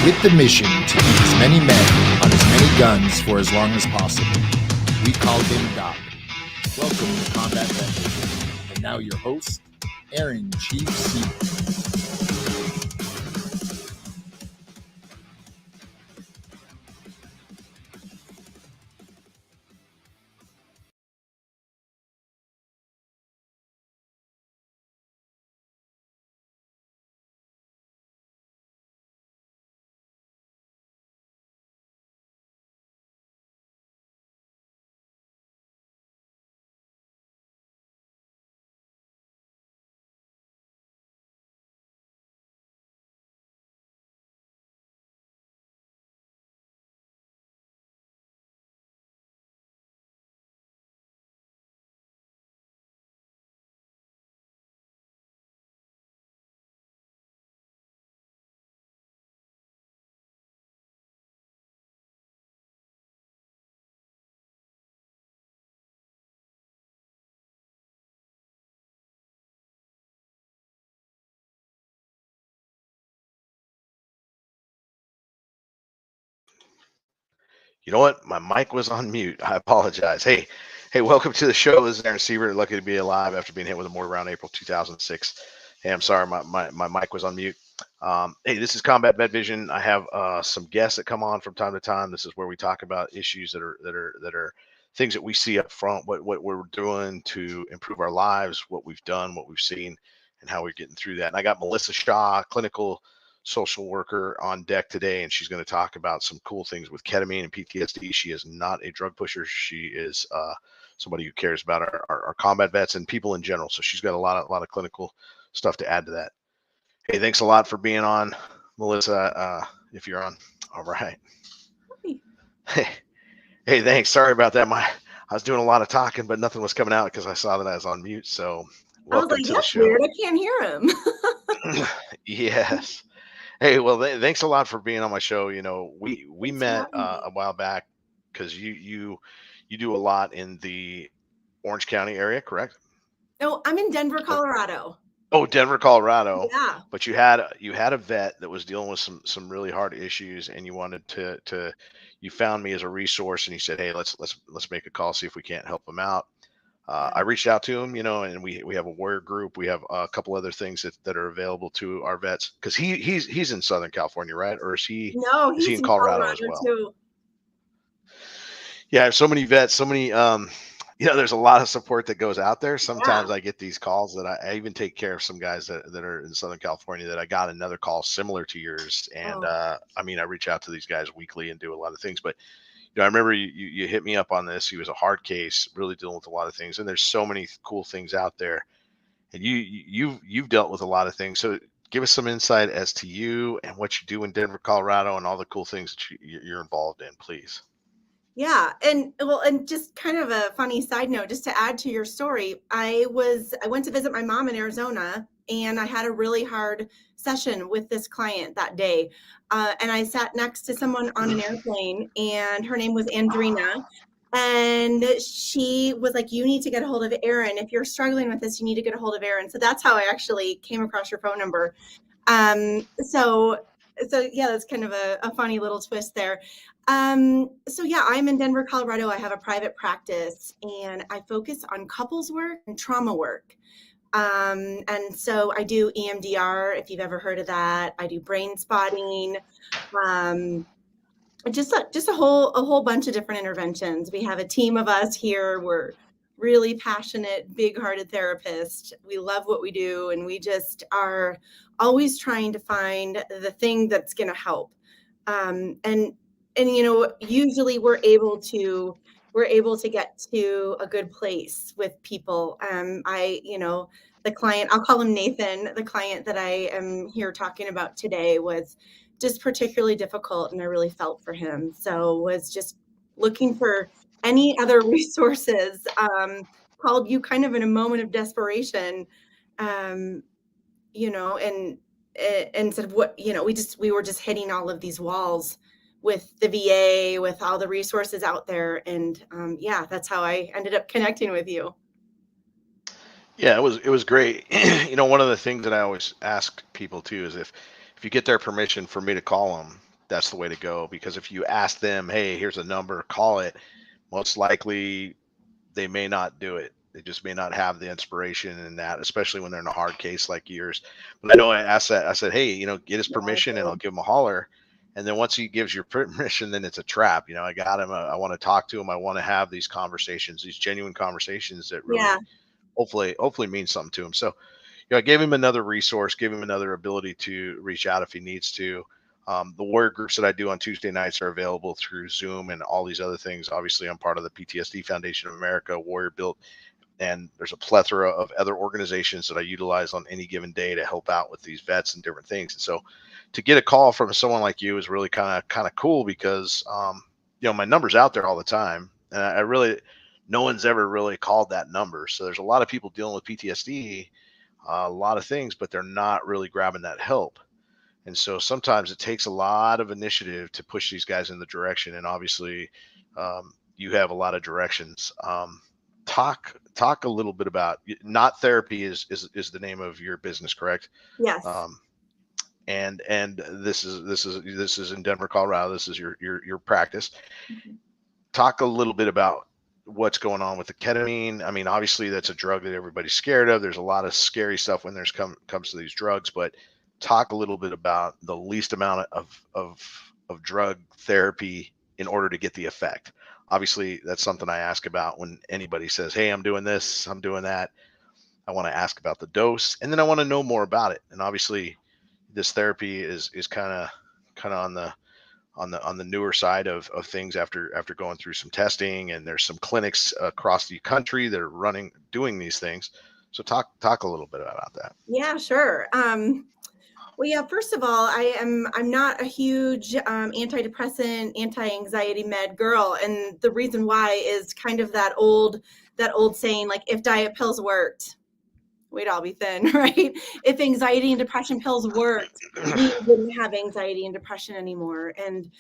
With the mission to keep as many men on as many guns for as long as possible, we call him Doc. Welcome to Combat Veteran. And now your host, Aaron Chief C. You know what? My mic was on mute. I apologize. Hey, welcome to the show. This is Aaron Siebert. Lucky to be alive after being hit with a mortar around April 2006. Hey, I'm sorry, my mic was on mute. Hey, this is Combat Vet Vision. I have some guests that come on from time to time. This is where we talk about issues that are things that we see up front, what we're doing to improve our lives, what we've done, what we've seen, and how we're getting through that. And I got Melissa Shaw, clinical social worker, on deck today, and she's going to talk about some cool things with ketamine and PTSD. She is not a drug pusher. She is somebody who cares about our combat vets and people in general. So she's got a lot of clinical stuff to add to that. Hey, thanks a lot for being on, Melissa. If you're on, all right. Hey, thanks. Sorry about that. I was doing a lot of talking, but nothing was coming out because I saw that I was on mute. So welcome to the show. Weird. I can't hear him. Yes. Hey, well, thanks a lot for being on my show. You know, we met a while back because you do a lot in the Orange County area, correct? No, I'm in Denver, Colorado. Oh, Denver, Colorado. Yeah. But you had a vet that was dealing with some really hard issues, and you wanted to you found me as a resource, and you said, hey, let's make a call, see if we can't help him out. I reached out to him, and we have a warrior group. We have a couple other things that are available to our vets, because he's in Southern California, right? Or is he? No, he's in Colorado as well? Too. Yeah, so many vets, so many. There's a lot of support that goes out there. Sometimes I get these calls that I even take care of some guys that are in Southern California that I got another call similar to yours, and I reach out to these guys weekly and do a lot of things, but. I remember you hit me up on this. He was a hard case, really dealing with a lot of things, and there's so many cool things out there. And you've dealt with a lot of things. So give us some insight as to you and what you do in Denver, Colorado, and all the cool things that you're involved in, please. Yeah, and just kind of a funny side note, just to add to your story, I went to visit my mom in Arizona, and I had a really hard session with this client that day. And I sat next to someone on an airplane, and her name was Andrina. And she was like, you need to get a hold of Aaron. If you're struggling with this, you need to get a hold of Aaron. So that's how I actually came across your phone number. So yeah, that's kind of a funny little twist there. So yeah, I'm in Denver, Colorado. I have a private practice, and I focus on couples work and trauma work. And so I do EMDR, if you've ever heard of that. I do brain spotting, just a whole bunch of different interventions. We have a team of us here. We're really passionate, big-hearted therapists. We love what we do, and we just are always trying to find the thing that's going to help. And usually we're able to get to a good place with people. The client, I'll call him Nathan, the client that I am here talking about today, was just particularly difficult, and I really felt for him. So was just looking for any other resources, called you kind of in a moment of desperation, and instead of what, we were just hitting all of these walls with the VA, with all the resources out there. And that's how I ended up connecting with you. Yeah, it was great. One of the things that I always ask people too is if you get their permission for me to call them, that's the way to go. Because if you ask them, hey, here's a number, call it, most likely they may not do it. They just may not have the inspiration in that, especially when they're in a hard case like yours. But I know I asked that. I said, hey, get his permission and I'll give him a holler. And then once he gives your permission, then it's a trap. I got him. I want to talk to him. I want to have these conversations, these genuine conversations that really, hopefully mean something to him. So, I gave him another resource, gave him another ability to reach out if he needs to. The warrior groups that I do on Tuesday nights are available through Zoom and all these other things. Obviously, I'm part of the PTSD Foundation of America, Warrior Built, and there's a plethora of other organizations that I utilize on any given day to help out with these vets and different things. And so to get a call from someone like you is really kind of cool because, my number's out there all the time. And I really, no one's ever really called that number. So there's a lot of people dealing with PTSD, a lot of things, but they're not really grabbing that help. And so sometimes it takes a lot of initiative to push these guys in the direction. And obviously, you have a lot of directions. Talk a little bit about Not Therapy is the name of your business, correct? Yes. And this is in Denver, Colorado. This is your practice. Mm-hmm. Talk a little bit about what's going on with the ketamine. I mean, obviously that's a drug that everybody's scared of. There's a lot of scary stuff when there's comes to these drugs, but talk a little bit about the least amount of drug therapy in order to get the effect. Obviously, that's something I ask about when anybody says, hey, I'm doing this, I'm doing that. I want to ask about the dose, and then I want to know more about it. And obviously, this therapy is kind of on the newer side of things after going through some testing, and there's some clinics across the country that are doing these things. So talk a little bit about that. Yeah, sure. Well, yeah, first of all, I'm not a huge antidepressant, anti-anxiety med girl. And the reason why is kind of that old saying, like, if diet pills worked, we'd all be thin, right? If anxiety and depression pills worked, we wouldn't have anxiety and depression anymore. And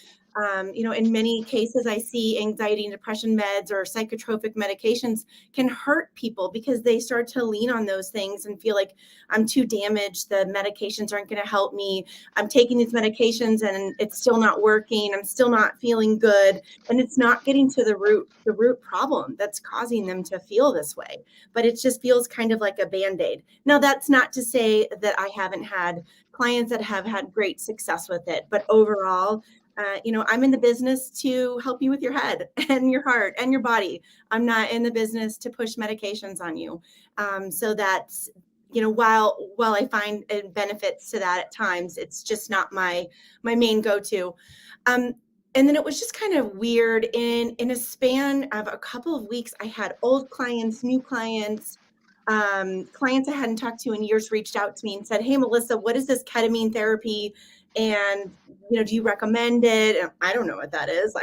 in many cases, I see anxiety and depression meds or psychotropic medications can hurt people because they start to lean on those things and feel like I'm too damaged. The medications aren't going to help me. I'm taking these medications and it's still not working. I'm still not feeling good. And it's not getting to the root problem that's causing them to feel this way. But it just feels kind of like a Band-Aid. Now, that's not to say that I haven't had clients that have had great success with it. But overall, I'm in the business to help you with your head and your heart and your body. I'm not in the business to push medications on you. So that's, while I find benefits to that at times, it's just not my main go-to. And then it was just kind of weird in a span of a couple of weeks. I had old clients, new clients, clients I hadn't talked to in years reached out to me and said, hey, Melissa, what is this ketamine therapy? And, do you recommend it? And I don't know what that is,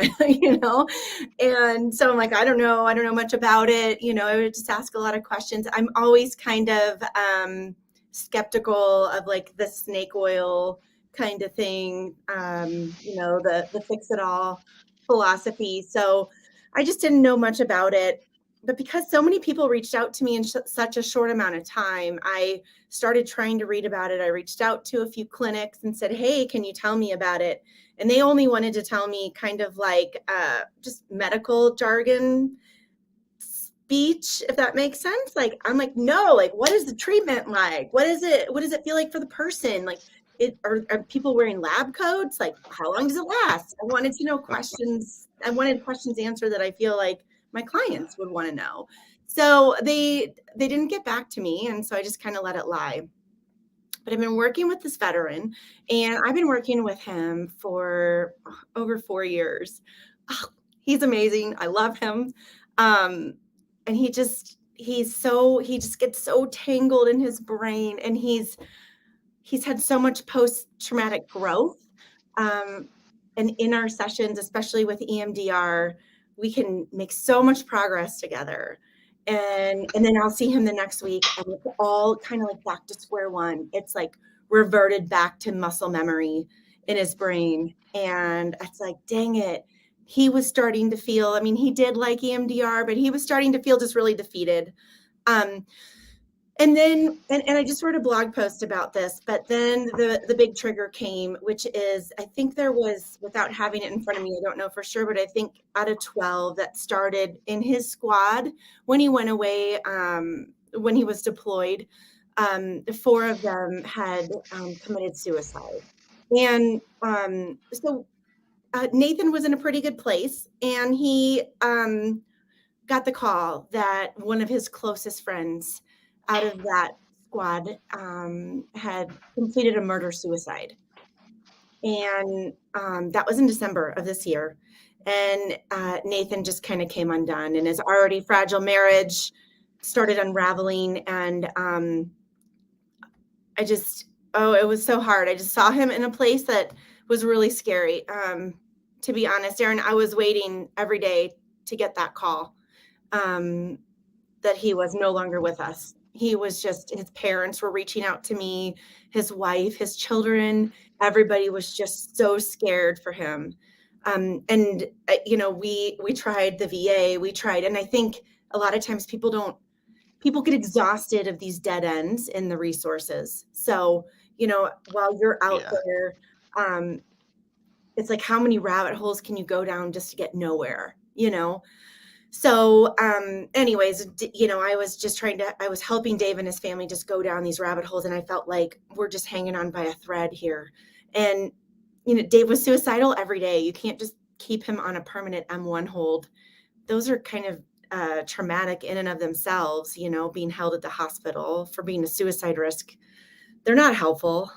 and so I'm like, I don't know much about it. I would just ask a lot of questions. I'm always kind of skeptical of like the snake oil kind of thing, the fix it all philosophy. So I just didn't know much about it. But because so many people reached out to me in such a short amount of time, I started trying to read about it. I reached out to a few clinics and said, hey, can you tell me about it? And they only wanted to tell me kind of like just medical jargon speech, if that makes sense. Like, I'm like, no, like, what is the treatment like? What is it? What does it feel like for the person? Like, are people wearing lab coats? Like, how long does it last? I wanted to know questions. I wanted questions answered that I feel like my clients would want to know. So they didn't get back to me. And so I just kind of let it lie. But I've been working with this veteran, and I've been working with him for over 4 years. Oh, he's amazing. I love him. And he just gets so tangled in his brain, and he's had so much post-traumatic growth. And in our sessions, especially with EMDR, we can make so much progress together. And then I'll see him the next week, and it's all kind of like back to square one. It's like reverted back to muscle memory in his brain. And it's like, dang it. He was starting to feel, he did like EMDR, but he was starting to feel just really defeated. And then, and I just wrote a blog post about this, but then the big trigger came, which is, I think there was, without having it in front of me, I don't know for sure, but I think out of 12 that started in his squad when he went away, when he was deployed, 4 of them had committed suicide. And so Nathan was in a pretty good place, and he got the call that one of his closest friends out of that squad had completed a murder-suicide. And that was in December of this year. And Nathan just kind of came undone, and his already fragile marriage started unraveling. And it was so hard. I just saw him in a place that was really scary. To be honest, Aaron, I was waiting every day to get that call. That he was no longer with us. His parents were reaching out to me, his wife, his children, everybody was just so scared for him. And we tried the VA, and I think a lot of times people get exhausted of these dead ends in the resources. So, while you're out there, it's like, how many rabbit holes can you go down just to get nowhere, So, anyways, I was helping Dave and his family just go down these rabbit holes. And I felt like we're just hanging on by a thread here. And, Dave was suicidal every day. You can't just keep him on a permanent M1 hold. Those are kind of traumatic in and of themselves, being held at the hospital for being a suicide risk. They're not helpful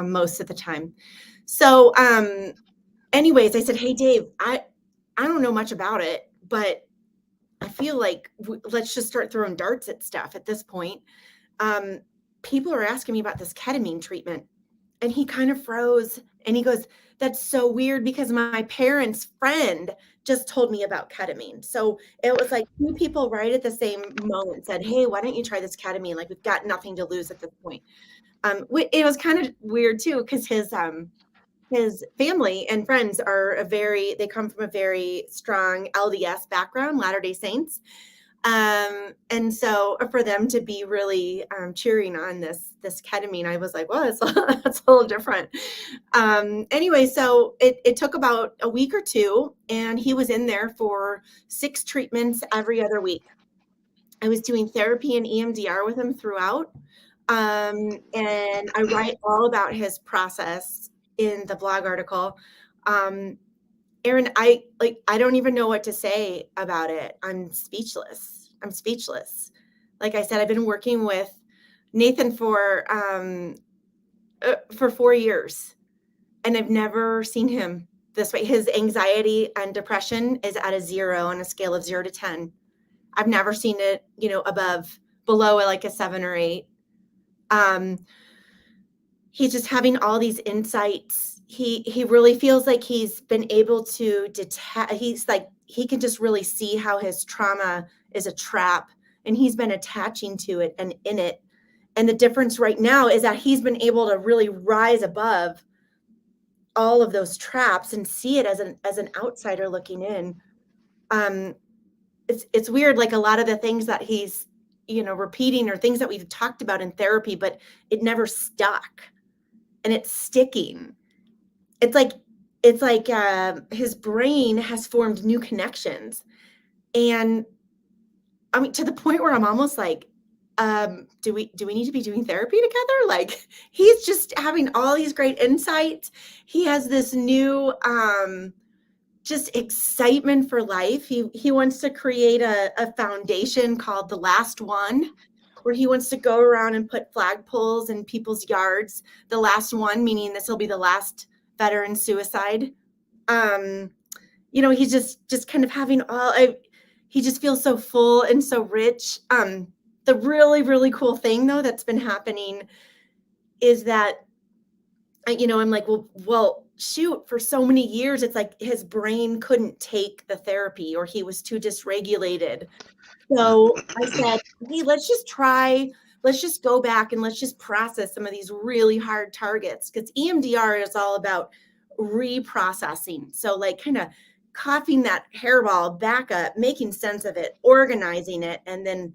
most of the time. So, anyways, I said, hey, Dave, I don't know much about it, but I feel like let's just start throwing darts at stuff at this point. People are asking me about this ketamine treatment. And he kind of froze, and he goes, that's so weird because my parents' friend just told me about ketamine. So it was like 2 people right at the same moment said, hey, why don't you try this ketamine? Like, we've got nothing to lose at this point. It was kind of weird too, because his family and friends they come from a very strong LDS background, Latter-day Saints. And so for them to be really cheering on this ketamine, I was like, well, that's a little different. Anyway, so it took about a week or 2, and he was in there for 6 treatments every other week. I was doing therapy and EMDR with him throughout. And I write all about his process in the blog article. Aaron, I don't even know what to say about it. I'm speechless. Like I said, I've been working with Nathan for 4 years, and I've never seen him this way. His anxiety and depression is at a 0 on a scale of 0 to 10. I've never seen it, below like a 7 or 8. He's just having all these insights. He really feels like he's been able to detach. He's like, he can just really see how his trauma is a trap, and he's been attaching to it and in it. And the difference right now is that he's been able to really rise above all of those traps and see it as an outsider looking in. It's weird, like a lot of the things that he's, repeating are things that we've talked about in therapy, but it never stuck, and it's sticking. It's like his brain has formed new connections. And I mean, to the point where I'm almost like, do we need to be doing therapy together? Like, he's just having all these great insights. He has this new just excitement for life. He wants to create a foundation called The Last One, where he wants to go around and put flagpoles in people's yards. The last one, meaning this will be the last veteran suicide. He's just kind of having he just feels so full and so rich. The really, really cool thing though that's been happening is that, I'm like, well, shoot, for so many years, it's like his brain couldn't take the therapy, or he was too dysregulated. So I said, hey, let's just go back and let's just process some of these really hard targets, because EMDR is all about reprocessing. So like kind of coughing that hairball back up, making sense of it, organizing it, and then,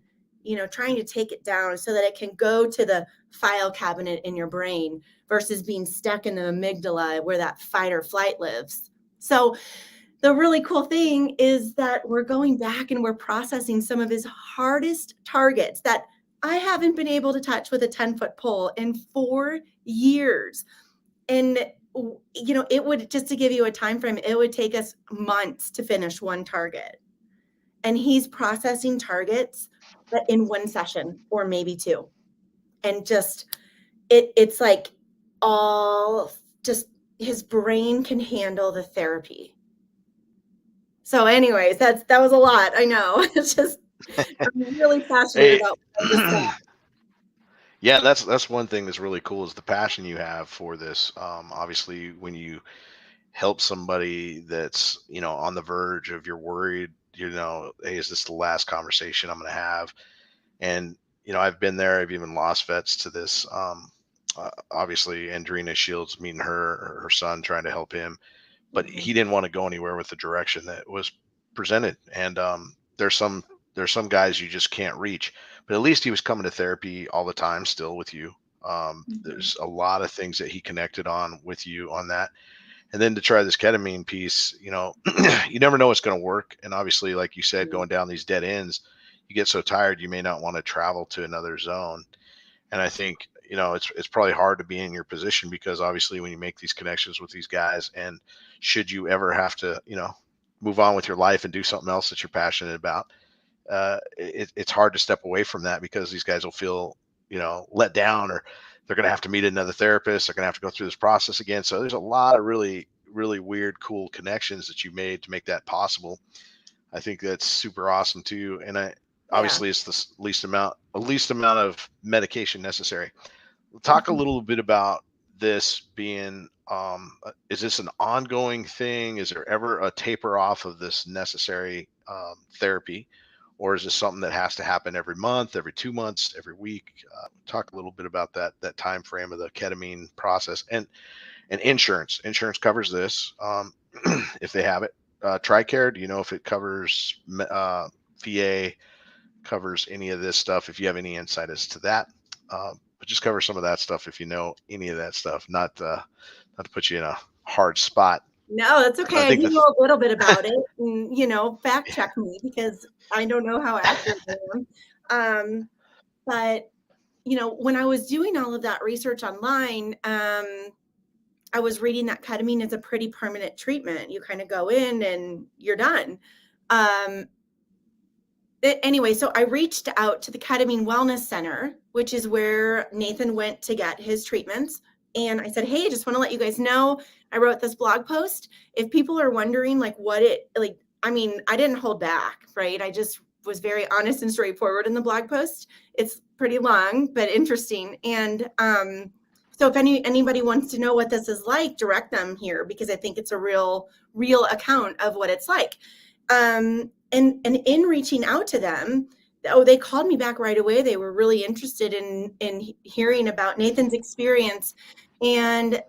trying to take it down so that it can go to the file cabinet in your brain versus being stuck in the amygdala where that fight or flight lives. So the really cool thing is that we're going back and we're processing some of his hardest targets that I haven't been able to touch with a 10-foot pole in 4 years. And, it would, just to give you a time frame, it would take us months to finish one target. And he's processing targets in one session or maybe two. And just, it's like all just his brain can handle the therapy. So anyways, that was a lot. I know. It's just, I'm really passionate about what I just said. Yeah, that's one thing that's really cool is the passion you have for this. Obviously, when you help somebody that's on the verge of you're worried, hey, is this the last conversation I'm going to have? And I've been there. I've even lost vets to this. Obviously, Andrina Shields, meeting her son, trying to help him, but he didn't want to go anywhere with the direction that was presented. And there's some guys you just can't reach, but at least he was coming to therapy all the time still with you. There's a lot of things that he connected on with you on that. And then to try this ketamine piece, you never know what's going to work. And obviously, like you said, going down these dead ends, you get so tired, you may not want to travel to another zone. And I think, it's probably hard to be in your position because obviously when you make these connections with these guys, and should you ever have to, move on with your life and do something else that you're passionate about, it's hard to step away from that because these guys will feel, let down, or they're going to have to meet another therapist. They're going to have to go through this process again. So there's a lot of really, really weird, cool connections that you made to make that possible. I think that's super awesome too. And obviously it's the least amount of medication necessary. We'll talk a little bit about this being, is this an ongoing thing? Is there ever a taper off of this necessary therapy? Or is this something that has to happen every month, every 2 months, every week? Talk a little bit about that time frame of the ketamine process, and insurance. Insurance covers this if they have it. TRICARE, do you know if it covers VA, covers any of this stuff? If you have any insight as to that, but just cover some of that stuff if you know any of that stuff. Not to put you in a hard spot. No, that's okay. I do know a little bit about it, and fact check me because I don't know how accurate I am. But when I was doing all of that research online, I was reading that ketamine is a pretty permanent treatment. You kind of go in and you're done. Anyway, so I reached out to the Ketamine Wellness Center, which is where Nathan went to get his treatments. And I said, hey, just want to let you guys know, I wrote this blog post. If people are wondering I didn't hold back, right? I just was very honest and straightforward in the blog post. It's pretty long, but interesting. And so if anybody wants to know what this is like, direct them here because I think it's a real account of what it's like. And in reaching out to them, they called me back right away. They were really interested in hearing about Nathan's experience. And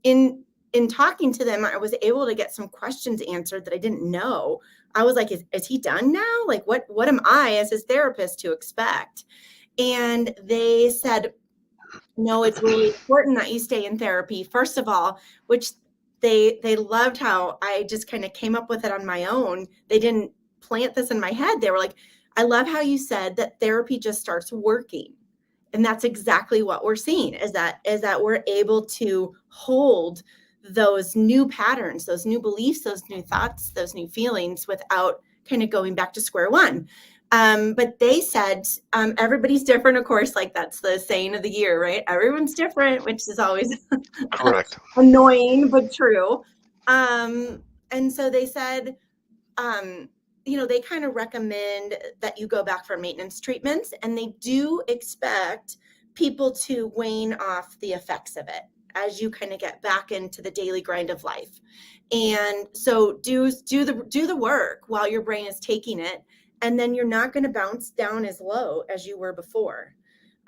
in talking to them, I was able to get some questions answered that I didn't know. I was like, is he done now? Like, what am I as his therapist to expect? And they said, no, it's really important that you stay in therapy, first of all, which they loved how I just kind of came up with it on my own. They didn't plant this in my head. They were like, I love how you said that therapy just starts working. And that's exactly what we're seeing is that we're able to hold those new patterns, those new beliefs, those new thoughts, those new feelings without kind of going back to square one. But they said, everybody's different, of course, like that's the saying of the year, right? Everyone's different, which is always correct, annoying, but true. And so they said, they kind of recommend that you go back for maintenance treatments, and they do expect people to wane off the effects of it as you kind of get back into the daily grind of life. And so do the work while your brain is taking it, and then you're not going to bounce down as low as you were before.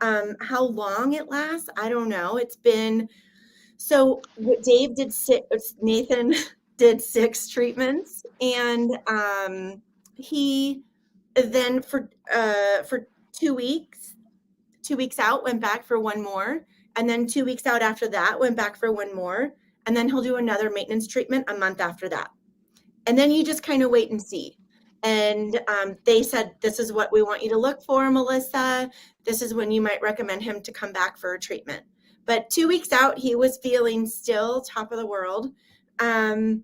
How long it lasts, I don't know. It's been, so what Nathan did 6 treatments, and he then for 2 weeks, 2 weeks out, went back for one more. And then 2 weeks out after that, went back for one more. And then he'll do another maintenance treatment a month after that. And then you just kind of wait and see. And they said, this is what we want you to look for, Melissa. This is when you might recommend him to come back for a treatment. But 2 weeks out, he was feeling still top of the world. And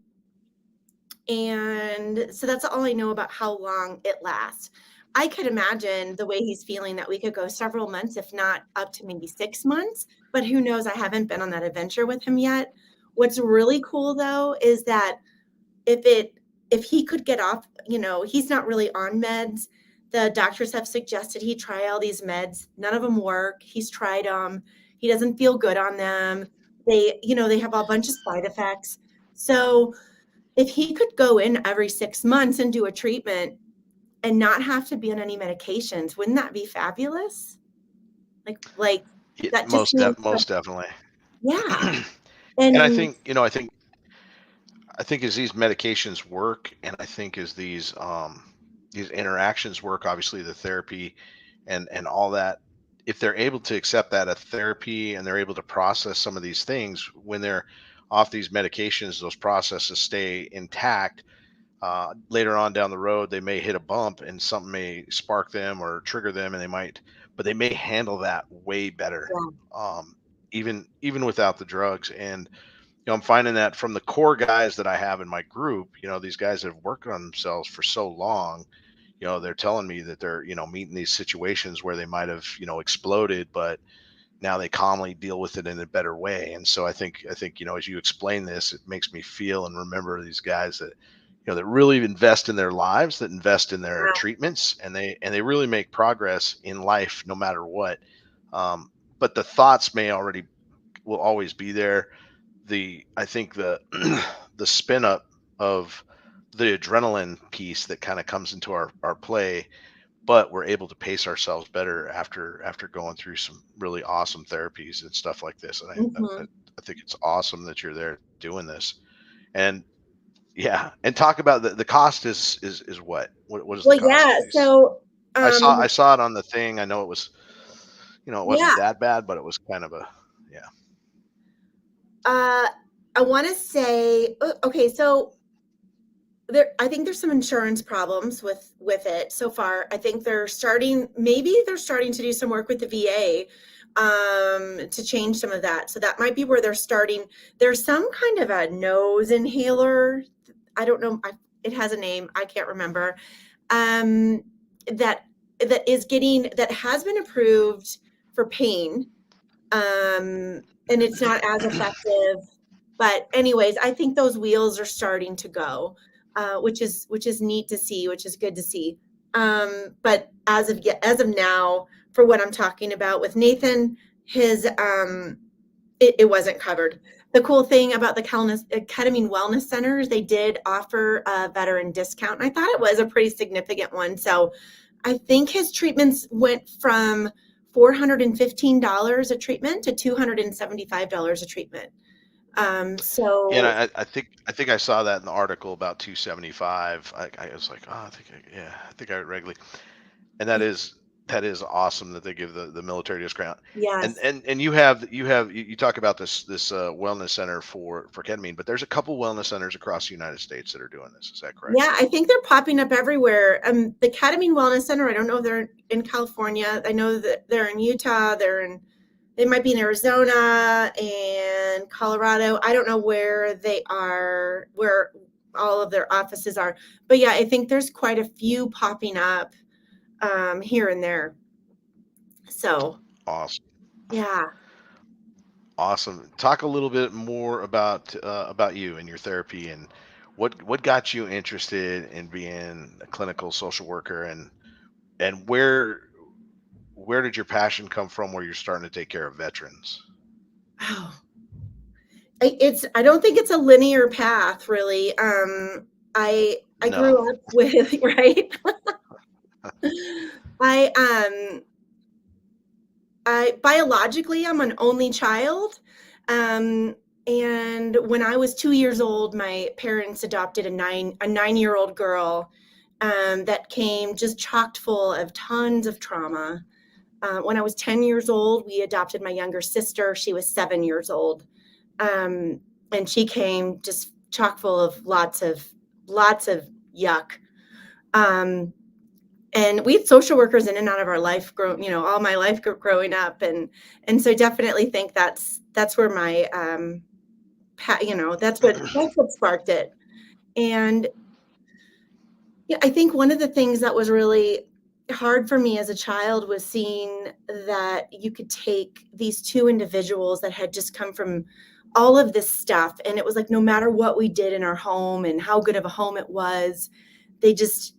so that's all I know about how long it lasts. I could imagine the way he's feeling that we could go several months, if not up to maybe 6 months. But who knows? I haven't been on that adventure with him yet. What's really cool, though, is that if he could get off, he's not really on meds. The doctors have suggested he try all these meds. None of them work. He's tried them. He doesn't feel good on them. They have a bunch of side effects. So if he could go in every 6 months and do a treatment and not have to be on any medications, wouldn't that be fabulous? Like that just means most definitely. yeah. And I think as these medications work, and I think as these interactions work, obviously the therapy and all that, if they're able to accept that a therapy and they're able to process some of these things when they're off these medications, those processes stay intact. Later on down the road, they may hit a bump and something may spark them or trigger them, and they may handle that way better, even without the drugs. And I'm finding that from the core guys that I have in my group, these guys that have worked on themselves for so long, they're telling me that they're, meeting these situations where they might have, exploded, but now they calmly deal with it in a better way. And so I think, as you explain this, it makes me feel and remember these guys that, that really invest in their lives, that invest in their treatments, and they really make progress in life no matter what. But the thoughts will always be there. I think the spin up of the adrenaline piece that kind of comes into our play, but we're able to pace ourselves better after going through some really awesome therapies and stuff like this. And I think it's awesome that you're there doing this. And yeah, and talk about the cost is what is the cost? Yeah. So I saw it on the thing. I know it was, it wasn't that bad, but it was kind of a I want to say, okay, so I think there's some insurance problems with it so far. I think they're starting to do some work with the VA to change some of that. So that might be where they're starting. There's some kind of a nose inhaler. I don't know. It has a name. I can't remember. That has been approved for pain. And it's not as effective, but anyways, I think those wheels are starting to go, which is neat to see, which is good to see. But as of now, for what I'm talking about with Nathan, his it wasn't covered. The cool thing about the Ketamine Wellness Centers, they did offer a veteran discount, and I thought it was a pretty significant one. So I think his treatments went from $415 a treatment to $275 a treatment. So yeah, I think I saw that in the article about 275. I was like, oh, I think I read regularly, and that is awesome that they give the military discount. yes. And you talk about this wellness center for ketamine, but there's a couple wellness centers across the United States that are doing this. Is that correct? Yeah, I think they're popping up everywhere. The Ketamine Wellness Center, I don't know if they're in California. I know that they're in Utah. They might be in Arizona and Colorado. I don't know where they are, where all of their offices are. But yeah, I think there's quite a few popping up here and there. So awesome. Yeah. Awesome. Talk a little bit more about you and your therapy, and what got you interested in being a clinical social worker, and where did your passion come from where you're starting to take care of veterans? Oh, I don't think it's a linear path, really. I grew up with, right? I biologically, I'm an only child. And when I was 2 years old, my parents adopted a 9-year-old girl. that came just chocked full of tons of trauma. When I was 10 years old, we adopted my younger sister. She was 7 years old. And she came just chock full of lots of yuck. And we had social workers in and out of our life, all my life growing up. And so I definitely think that's where my, that's what sparked it. And yeah, I think one of the things that was really hard for me as a child was seeing that you could take these two individuals that had just come from all of this stuff, and it was like no matter what we did in our home and how good of a home it was, they just,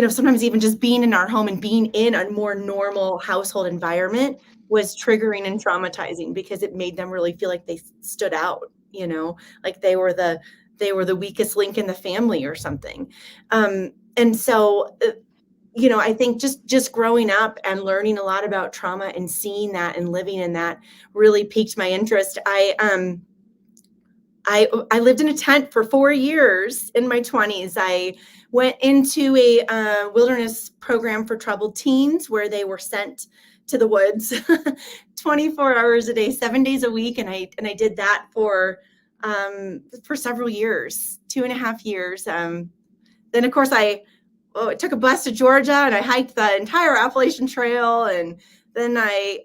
sometimes even just being in our home and being in a more normal household environment was triggering and traumatizing because it made them really feel like they stood out, like they were the weakest link in the family or something. And so, I think just growing up and learning a lot about trauma and seeing that and living in that really piqued my interest. I lived in a tent for 4 years in my 20s. I went into a wilderness program for troubled teens where they were sent to the woods 24 hours a day, 7 days a week. And I did that for several years, 2.5 years. Then of course I took a bus to Georgia and I hiked the entire Appalachian Trail. And then I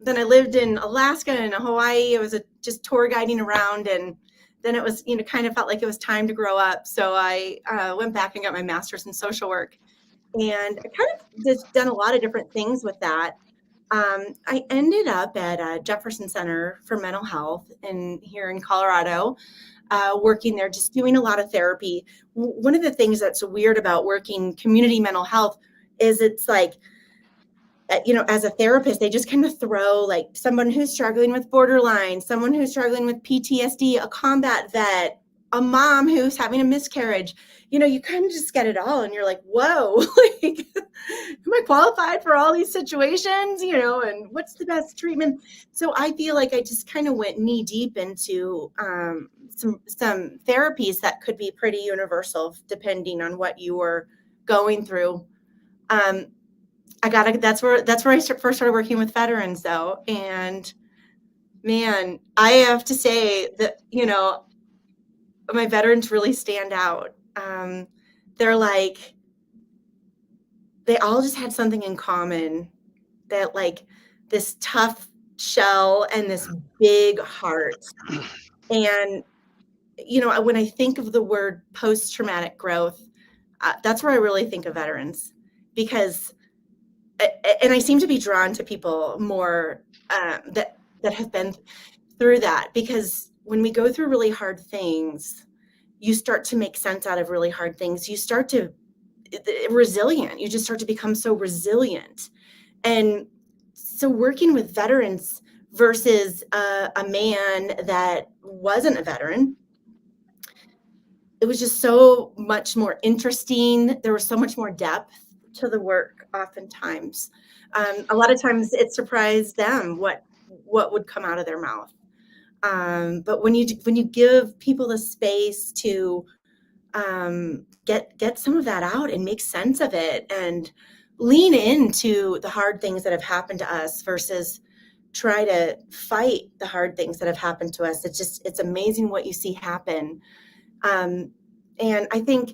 lived in Alaska and Hawaii. I was just tour guiding around, and then it was, kind of felt like it was time to grow up. So I went back and got my master's in social work, and I kind of just done a lot of different things with that. I ended up at Jefferson Center for Mental Health here in Colorado, working there, just doing a lot of therapy. One of the things that's weird about working community mental health is it's like, as a therapist, they just kind of throw like someone who's struggling with borderline, someone who's struggling with PTSD, a combat vet, a mom who's having a miscarriage. You kind of just get it all, and you're like, whoa, like, am I qualified for all these situations? And what's the best treatment? So I feel like I just kind of went knee deep into some therapies that could be pretty universal depending on what you were going through. That's where I first started working with veterans, though. And man, I have to say that, my veterans really stand out. They're like, they all just had something in common, that like this tough shell and this big heart. And, when I think of the word post-traumatic growth, that's where I really think of veterans, because and I seem to be drawn to people more that have been through that, because when we go through really hard things, you start to make sense out of really hard things. You start to resilient. You just start to become so resilient. And so working with veterans versus a man that wasn't a veteran, it was just so much more interesting. There was so much more depth to the work oftentimes. A lot of times it surprised them what would come out of their mouth. But when you give people the space to get some of that out and make sense of it and lean into the hard things that have happened to us versus try to fight the hard things that have happened to us, it's amazing what you see happen. And I think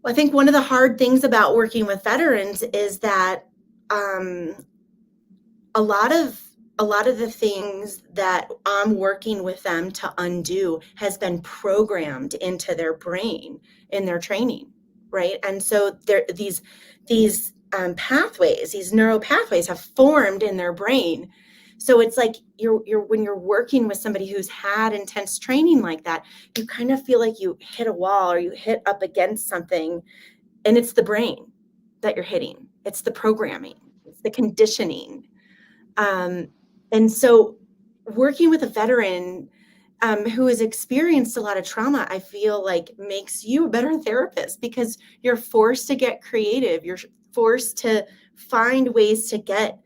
one of the hard things about working with veterans is that a lot of the things that I'm working with them to undo has been programmed into their brain in their training, right? And so these pathways, these neural pathways have formed in their brain. So it's like when you're working with somebody who's had intense training like that, you kind of feel like you hit a wall or you hit up against something, and it's the brain that you're hitting. It's the programming, it's the conditioning. And so working with a veteran who has experienced a lot of trauma, I feel like makes you a better therapist, because you're forced to get creative. You're forced to find ways to get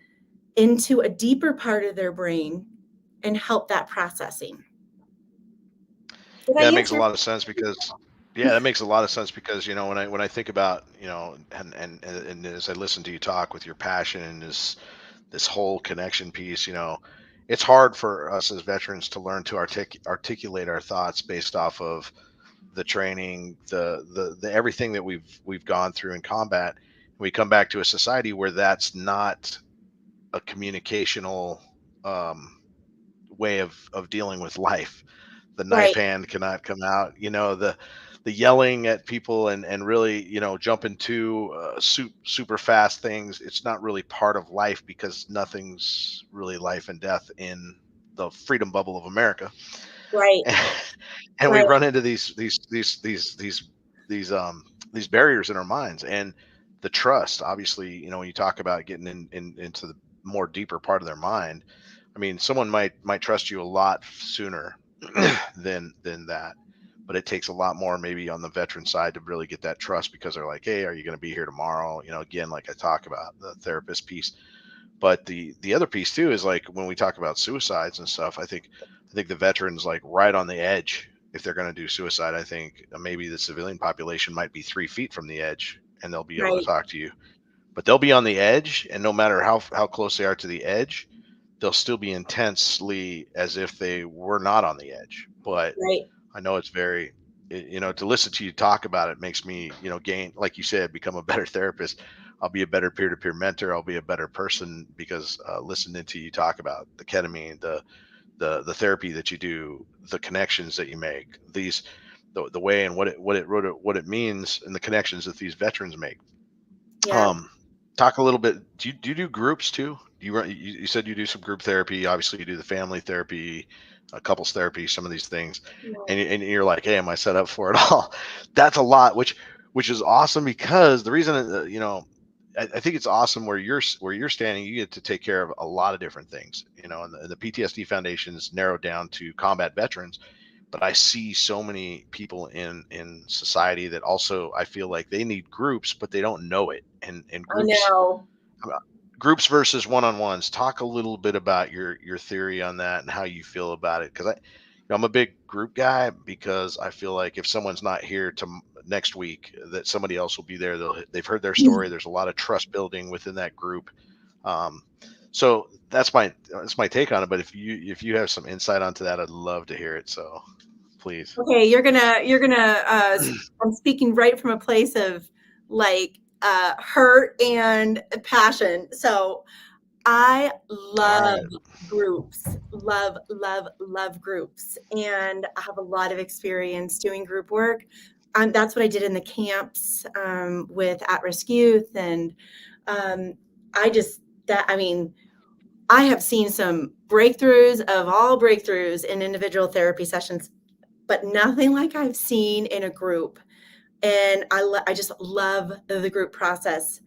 into a deeper part of their brain and help that processing. That makes a lot of sense, because Yeah, that makes a lot of sense because when I think about and as I listen to you talk with your passion and this whole connection piece, it's hard for us as veterans to learn to articulate our thoughts based off of the training, the everything that we've gone through in combat. We come back to a society where that's not a communicational um, way of dealing with life. The knife Right, hand cannot come out. The yelling at people and really jump into super fast things. It's not really part of life because nothing's really life and death in the freedom bubble of America. right, And we right, run into these barriers in our minds and the trust. Obviously, when you talk about getting into the more deeper part of their mind, I mean, someone might trust you a lot sooner than that, but it takes a lot more maybe on the veteran side to really get that trust because they're like, hey, are you going to be here tomorrow? Again, like I talk about the therapist piece. But the other piece too is like when we talk about suicides and stuff, I think the veterans like right on the edge. If they're going to do suicide, I think maybe the civilian population might be 3 feet from the edge and they'll be able to right, talk to you. But they'll be on the edge, and no matter how close they are to the edge, they'll still be intensely as if they were not on the edge. But right. I know it's to listen to you talk about it makes me, gain, like you said, become a better therapist. I'll be a better peer-to-peer mentor. I'll be a better person because listening to you talk about the ketamine, the therapy that you do, the connections that you make, the way and what it means, and the connections that these veterans make. Yeah. Um, Talk a little bit. Do you do groups too? You said you do some group therapy. Obviously, you do the family therapy, couples therapy, some of these things, Yeah. and you're like, hey, am I set up for it all? That's a lot, which is awesome because the reason I think it's awesome where you're standing. You get to take care of a lot of different things, and the PTSD Foundation is narrowed down to combat veterans, but I see so many people in society that also I feel like they need groups, but they don't know it. And I know. groups versus one-on-ones. Talk a little bit about your theory on that and how you feel about it. Because I'm a big group guy because I feel like if someone's not here to next week, that somebody else will be there. They've heard their story. There's a lot of trust building within that group. Um, so that's my take on it. But if you have some insight onto that, I'd love to hear it. So please. Okay, I'm speaking right from a place of like hurt and passion. So I All love right. groups, love groups. And I have a lot of experience doing group work. That's what I did in the camps with at-risk youth. And um, I mean, I have seen some breakthroughs of all breakthroughs in individual therapy sessions, but nothing like I've seen in a group. And I just love the group process.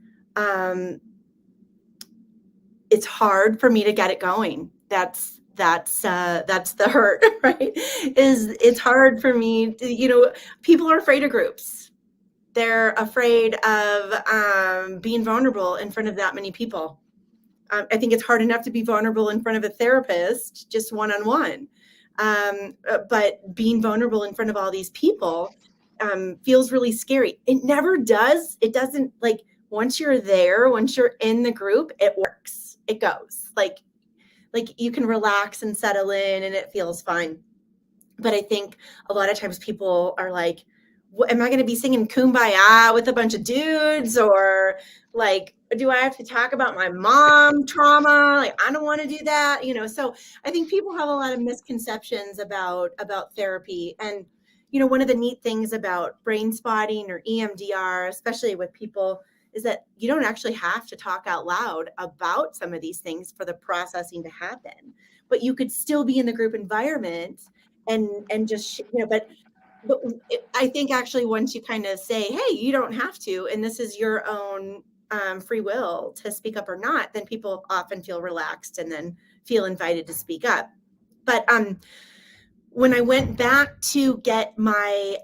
It's hard for me to get it going. That's the hurt, right? It's hard for me to, people are afraid of groups. They're afraid of being vulnerable in front of that many people. I think it's hard enough to be vulnerable in front of a therapist, just one-on-one. But being vulnerable in front of all these people feels really scary. It never does. It doesn't, like, once you're there, once you're in the group, it works. It goes. Like you can relax and settle in and it feels fine. But I think a lot of times people are like, am I going to be singing Kumbaya with a bunch of dudes? Or like, do I have to talk about my mom trauma? Like, I don't want to do that, So I think people have a lot of misconceptions about therapy. And, one of the neat things about brain spotting or EMDR, especially with people, is that you don't actually have to talk out loud about some of these things for the processing to happen. But you could still be in the group environment and just, but I think actually once you kind of say, hey, you don't have to, and this is your own free will to speak up or not, then people often feel relaxed and then feel invited to speak up. But when I went back to get my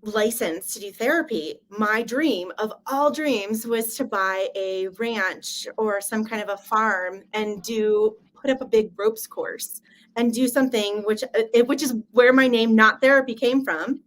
license to do therapy, my dream of all dreams was to buy a ranch or some kind of a farm and put up a big ropes course and do something which is where my name Not Therapy came from.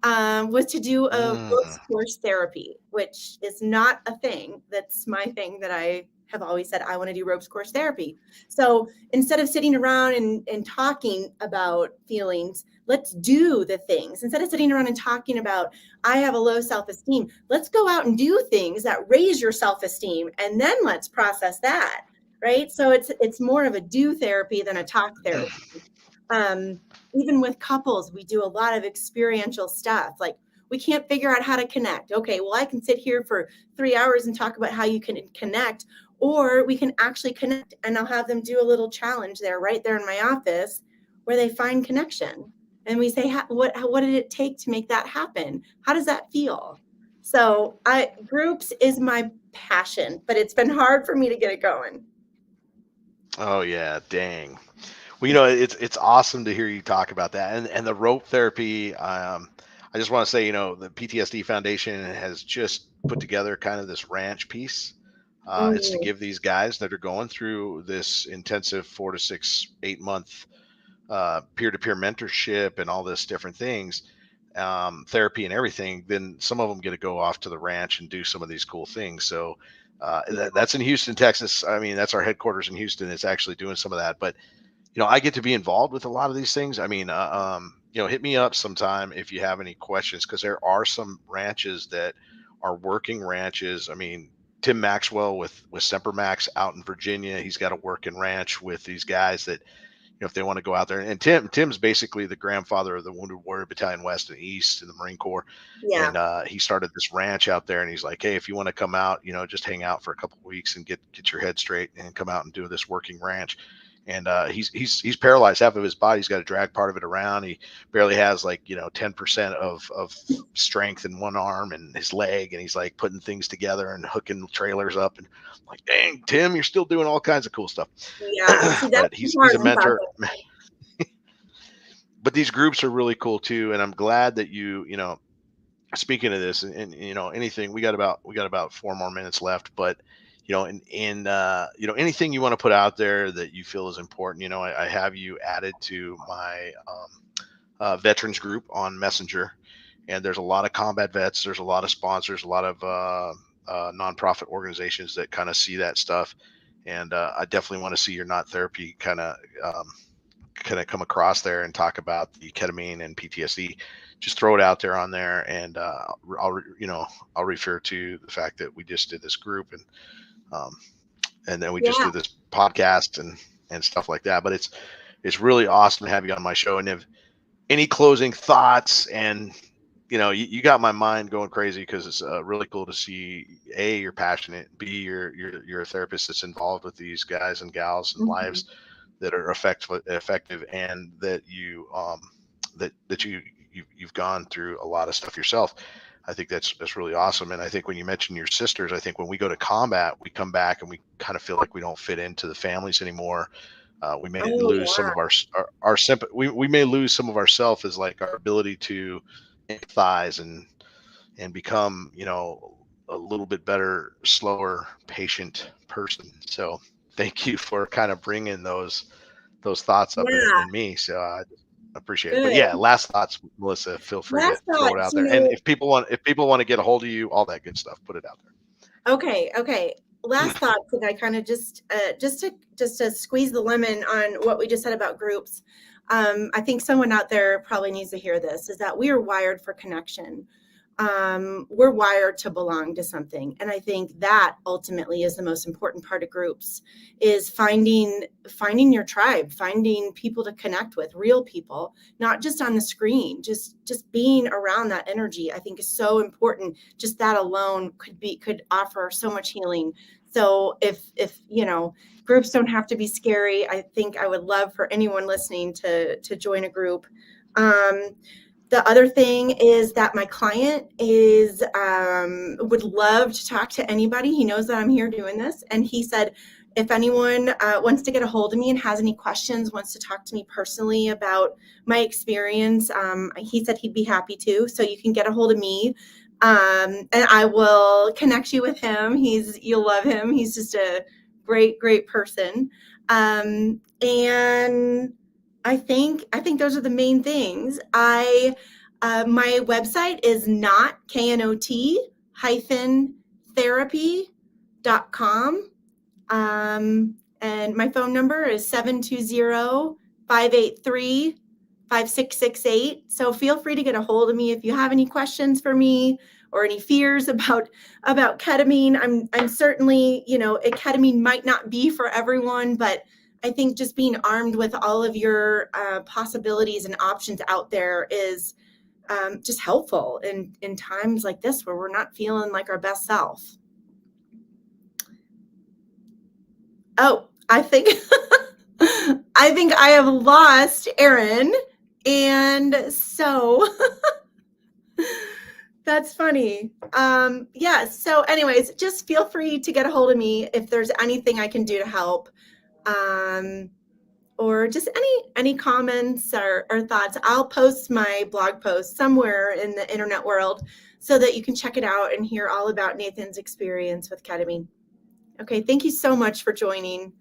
was to do a ropes Mm. course therapy, which is not a thing. That's my thing that I have always said, I want to do ropes course therapy. So instead of sitting around and talking about feelings, let's do the things. Instead of sitting around and talking about, I have a low self-esteem, let's go out and do things that raise your self-esteem. And then let's process that. Right. So it's more of a do therapy than a talk therapy. Even with couples, we do a lot of experiential stuff. Like, we can't figure out how to connect. Okay, well, I can sit here for 3 hours and talk about how you can connect, or we can actually connect, and I'll have them do a little challenge there, right there in my office, where they find connection. And we say, what did it take to make that happen? How does that feel? So groups is my passion, but it's been hard for me to get it going. Oh yeah, dang. Well, you know, it's awesome to hear you talk about that, and the rope therapy. I just want to say, you know, the PTSD Foundation has just put together kind of this ranch piece. It's to Mm, give these guys that are going through this intensive 4 to 6, 8 month peer-to-peer mentorship and all this different things, therapy and everything. Then some of them get to go off to the ranch and do some of these cool things. So that's in Houston, Texas. I mean, that's our headquarters in Houston. It's actually doing some of that, but you know, I get to be involved with a lot of these things. I mean, you know, hit me up sometime if you have any questions, because there are some ranches that are working ranches. I mean, Tim Maxwell with Semper Max out in Virginia, he's got a working ranch with these guys that, you know, if they want to go out there. And Tim's basically the grandfather of the Wounded Warrior Battalion West and East in the Marine Corps, yeah. and he started this ranch out there. And he's like, hey, if you want to come out, you know, just hang out for a couple of weeks and get your head straight and come out and do this working ranch. And he's paralyzed. Half of his body's got to drag part of it around. He barely has, like, you know, 10% of strength in one arm and his leg, and he's like putting things together and hooking trailers up. And I'm like, dang, Tim, you're still doing all kinds of cool stuff. Yeah. See, that's But he's a important about mentor. But these groups are really cool too, and I'm glad that you know, speaking of this, and you know, anything, we got about 4 more minutes left, but you know, in you know, anything you want to put out there that you feel is important. You know, I have you added to my veterans group on Messenger, and there's a lot of combat vets, there's a lot of sponsors, a lot of nonprofit organizations that kind of see that stuff. And I definitely want to see your not therapy kind of come across there and talk about the ketamine and PTSD. Just throw it out there on there, and I'll refer to the fact that we just did this group, um, and then we just Yeah. did this podcast and stuff like that. But it's really awesome to have you on my show. And if any closing thoughts, and you know, you got my mind going crazy, because it's really cool to see, A, you're passionate, B, you're a therapist that's involved with these guys and gals and Mhm. lives that are effective, and that you've gone through a lot of stuff yourself. I think that's really awesome. And I think when you mention your sisters, I think when we go to combat, we come back and we kind of feel like we don't fit into the families anymore. We may Oh, lose some yeah. of our sympathy. We may lose some of ourself, as like our ability to empathize and become, you know, a little bit better, slower, patient person. So thank you for kind of bringing those thoughts up Yeah. in me. So I appreciate it. But yeah, Good. last thoughts, Melissa. Feel free to Last throw it thoughts, out there. And if people want to get a hold of you, all that good stuff, put it out okay. Last thoughts, and I kind of just to squeeze the lemon on what we just said about groups. I think someone out there probably needs to hear this, is that we are wired for connection. We're wired to belong to something. And I think that ultimately is the most important part of groups, is finding your tribe, finding people to connect with, real people, not just on the screen, just being around that energy, I think is so important. Just that alone could offer so much healing. So if you know, groups don't have to be scary, I think I would love for anyone listening to join a group. The other thing is that my client is would love to talk to anybody. He knows that I'm here doing this, and he said, if anyone wants to get a hold of me and has any questions, wants to talk to me personally about my experience, he said he'd be happy to. So you can get a hold of me, and I will connect you with him. You'll love him. He's just a great person. And I think those are the main things. My website is knot-therapy.com. And my phone number is 720-583-5668. So feel free to get a hold of me if you have any questions for me or any fears about ketamine. I'm certainly, ketamine might not be for everyone, but I think just being armed with all of your possibilities and options out there is just helpful in times like this where we're not feeling like our best self. Oh, I think I have lost Aaron. And so that's funny. Yeah. So anyways, just feel free to get a hold of me if there's anything I can do to help. Or just any comments or thoughts. I'll post my blog post somewhere in the internet world so that you can check it out and hear all about Nathan's experience with ketamine. Okay, thank you so much for joining.